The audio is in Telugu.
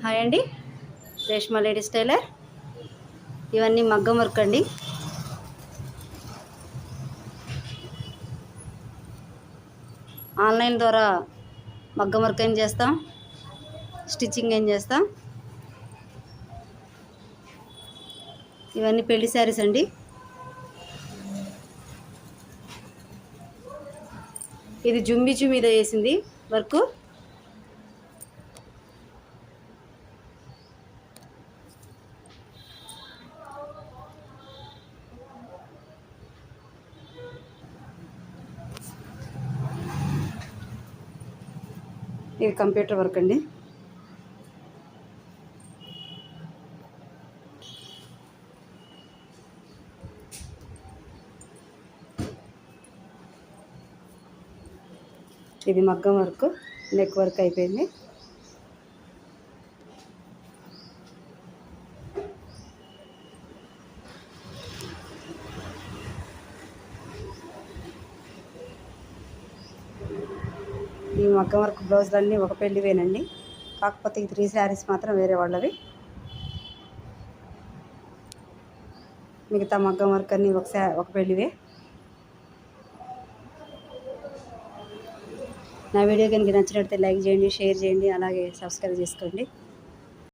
హాయ్ అండి, రేష్మా లేడీస్ టైలర్. ఇవన్నీ మగ్గం వర్క్ అండి. ఆన్లైన్ ద్వారా మగ్గం వర్క్ ఏం చేస్తాం, స్టిచ్చింగ్ ఏం చేస్తాం. ఇవన్నీ పెళ్లి శారీస్ అండి. ఇది జుంబిచు మీద వేసింది వర్క్. ఇది కంప్యూటర్ వర్క్ అండి. ఇది మగ్గం వర్క్, నెక్ వర్క్ అయిపోయింది. ఈ మగ్గం వర్క్ బ్లౌజులన్నీ ఒక పెళ్ళివేనండి, కాకపోతే ఈ 3 శారీస్ మాత్రం వేరే వాళ్ళవి. మిగతా మగ్గం వర్క్ అన్నీ ఒక పెళ్ళివే. నా వీడియో కనుక నచ్చినట్లయితే లైక్ చేయండి, షేర్ చేయండి, అలాగే సబ్స్క్రైబ్ చేసుకోండి.